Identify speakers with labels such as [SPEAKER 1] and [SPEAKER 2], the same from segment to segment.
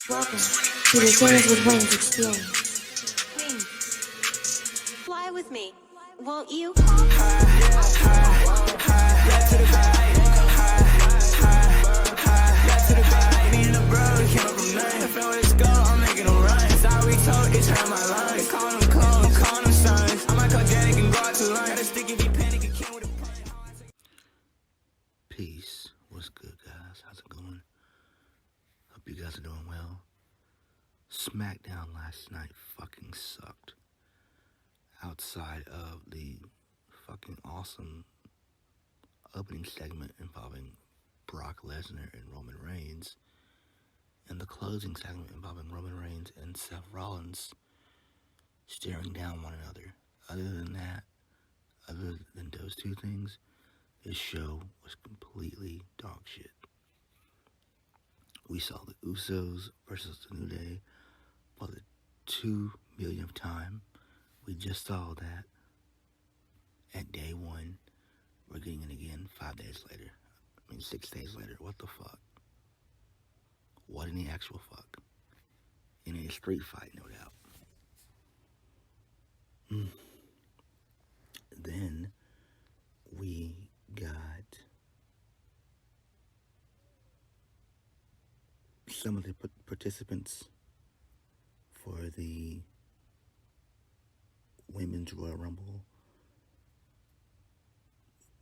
[SPEAKER 1] Welcome to the Singers with Wings experience.
[SPEAKER 2] Wings, fly with me, won't you?
[SPEAKER 3] Peace. What's good, guys? How's it going? Hope you guys are doing well. Smackdown last night fucking sucked. Outside of the fucking awesome opening segment involving Brock Lesnar and Roman Reigns, and the closing segment involving Roman Reigns and Seth Rollins staring down one another. Other than those two things, this show was completely dog shit. We saw the Usos versus the New Day for the 2 millionth time. We just saw that at day one. We're getting it again 5 days later. 6 days later. What the fuck? What in the actual fuck? In a street fight, no doubt. Then we got some of the participants for the Women's Royal Rumble.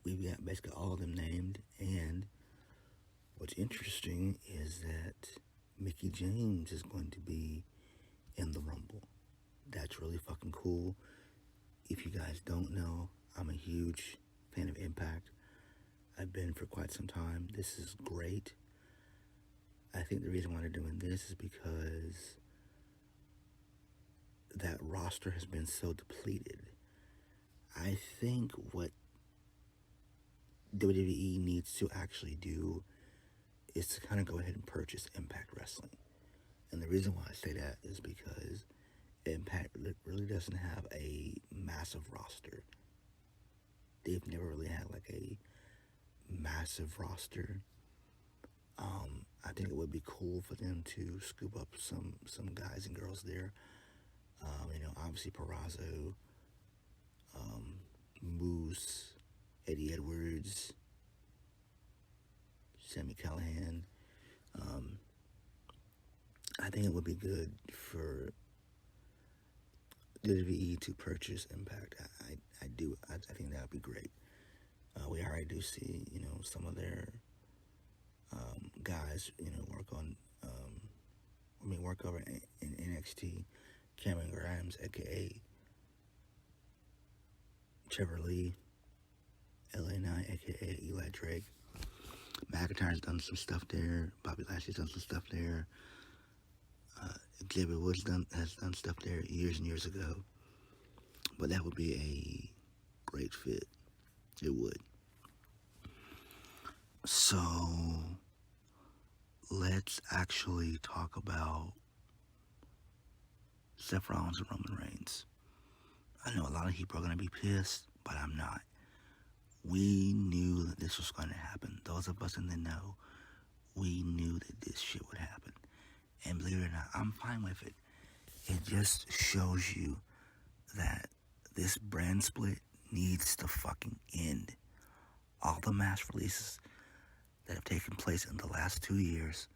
[SPEAKER 3] We've got basically all of them named, and what's interesting is that Mickie James is going to be in the Rumble. That's really fucking cool. If you guys don't know, I'm a huge fan of Impact. I've been for quite some time. This is great. I think the reason why they're doing this is because that roster has been so depleted. I think what WWE needs to actually do is to kind of go ahead and purchase Impact Wrestling. And the reason why I say that is because Impact really doesn't have a massive roster. They've never really had like a massive roster. I think it would be cool for them to scoop up some guys and girls there. Obviously Purrazzo, Moose, Eddie Edwards, Sami Callihan. I think it would be good for WWE to purchase Impact. I think that would be great. We already do see, some of their guys, work over in NXT. Cameron Grimes, aka Trevor Lee, LA Knight, aka Eli Drake. McIntyre's done some stuff there. Bobby Lashley's done some stuff there. Xavier Woods has done stuff there years and years ago. But that would be a great fit. It would. So let's actually talk about Seth Rollins and Roman Reigns. I know a lot of people are going to be pissed, but I'm not. We knew that this was going to happen. Those of us in the know, we knew that this shit would happen. And believe it or not, I'm fine with it. It just shows you that this brand split needs to fucking end. All the mass releases that have taken place in the last 2 years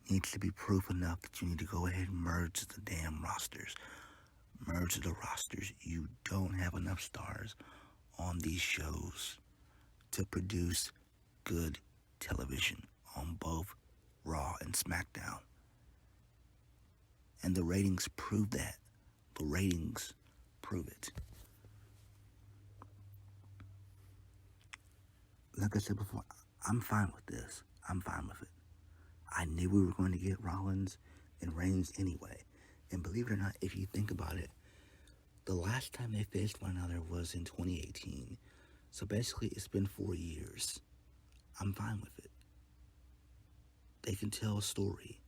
[SPEAKER 3] needs to be proof enough that you need to go ahead and merge the damn rosters. Merge the rosters. You don't have enough stars on these shows to produce good television on both Raw and Smackdown. And the ratings prove that. The ratings prove it. Like I said before, I'm fine with this. I'm fine with it. I knew we were going to get Rollins and Reigns anyway. And believe it or not, if you think about it, the last time they faced one another was in 2018. So basically, it's been 4 years. I'm fine with it. They can tell a story.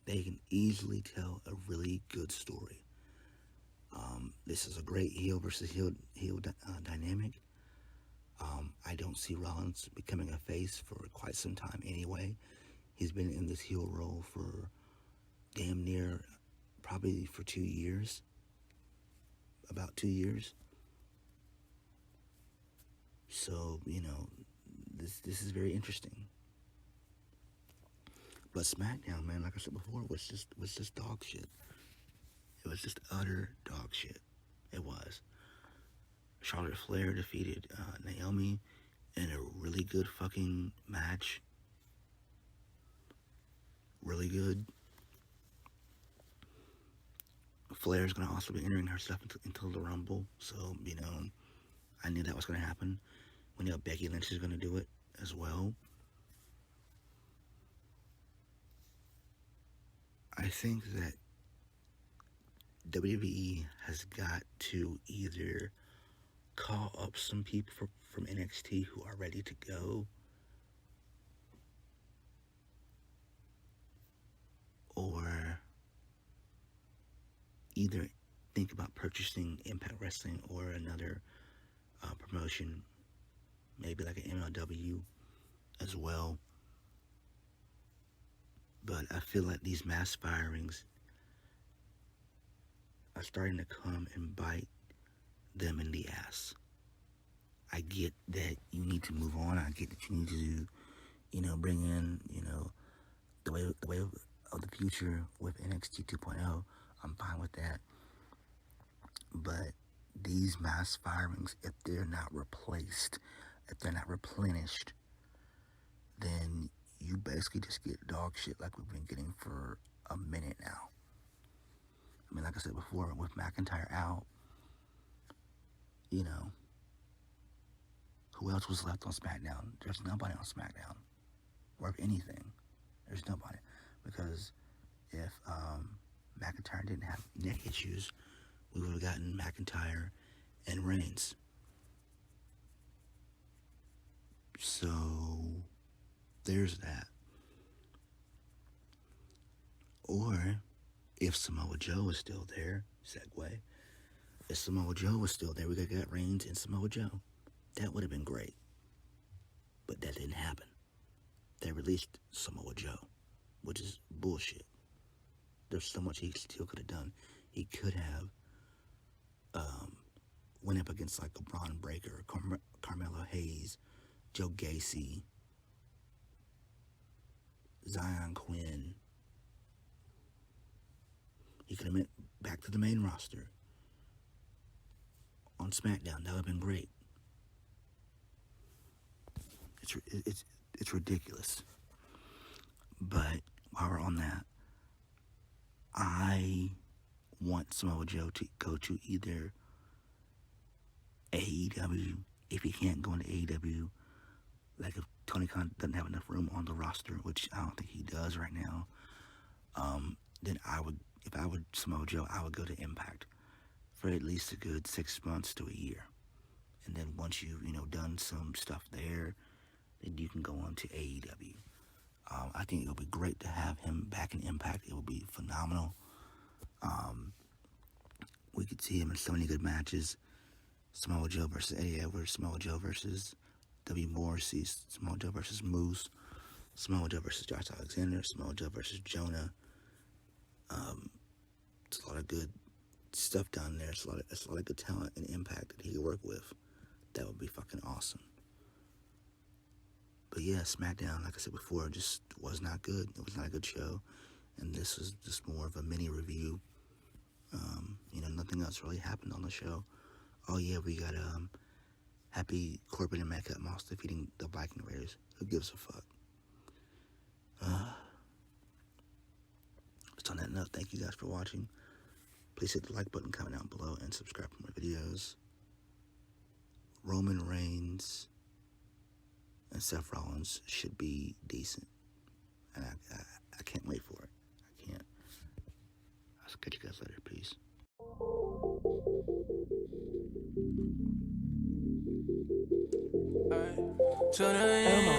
[SPEAKER 3] They can easily tell a really good story. This is a great heel versus heel dynamic. I don't see Rollins becoming a face for quite some time anyway. He's been in this heel role for damn near, probably for 2 years. About 2 years. So, you know, this is very interesting. But SmackDown, man, like I said before, was just dog shit. It was just utter dog shit. It was. Charlotte Flair defeated Naomi in a really good fucking match. Really good. Flair's going to also be entering herself into the Rumble. So, you know, I knew that was going to happen. We know Becky Lynch is going to do it as well. I think that WWE has got to either call up some people from NXT who are ready to go, or either think about purchasing Impact Wrestling or another promotion, maybe like an MLW as well. But I feel like these mass firings are starting to come and bite them in the ass. I get that you need to move on. I get that you need to, you know, bring in, you know, the way of the future with NXT 2.0. I'm fine with that. But these mass firings, if they're not replaced, if they're not replenished, then you basically just get dog shit like we've been getting for a minute now. I mean, like I said before, with McIntyre out, you know, who else was left on SmackDown? There's nobody on SmackDown. Or if anything, there's nobody. Because if McIntyre didn't have neck issues, we would have gotten McIntyre and Reigns. So there's that. Or if Samoa Joe was still there, segue. If Samoa Joe was still there, we could have got Reigns and Samoa Joe. That would have been great. But that didn't happen. They released Samoa Joe, which is bullshit. There's so much he still could have done. He could have went up against like a Braun Breaker, Carmelo Hayes, Joe Gacy, Zion Quinn. He could have went back to the main roster on SmackDown. That would have been great. It's ridiculous. But while we're on that, I want Samoa Joe to go to either AEW. If he can't go into AEW, like if Tony Khan doesn't have enough room on the roster, which I don't think he does right now, then if I would Samoa Joe, I would go to Impact for at least a good 6 months to a year. And then once you've, done some stuff there, then you can go on to AEW. I think it would be great to have him back in Impact. It would be phenomenal. We could see him in so many good matches. Samoa Joe versus Eddie Edwards, Samoa Joe versus W. Morrissey, Samoa Joe versus Moose, Samoa Joe versus Josh Alexander, Samoa Joe versus Jonah. It's a lot of good stuff down there. It's a lot of good talent and impact that he could work with. That would be fucking awesome. But yeah, SmackDown, like I said before, just was not good. It was not a good show. And this was just more of a mini review. Nothing else really happened on the show. Oh yeah, we got Happy Corbin and Madcap Moss defeating the Viking Raiders. Who gives a fuck? So on that note, thank you guys for watching. Please hit the like button, comment down below, and subscribe for more videos. Roman Reigns and Seth Rollins should be decent. And I can't wait for it. I can't. I'll catch you guys later. Peace.
[SPEAKER 4] To the end.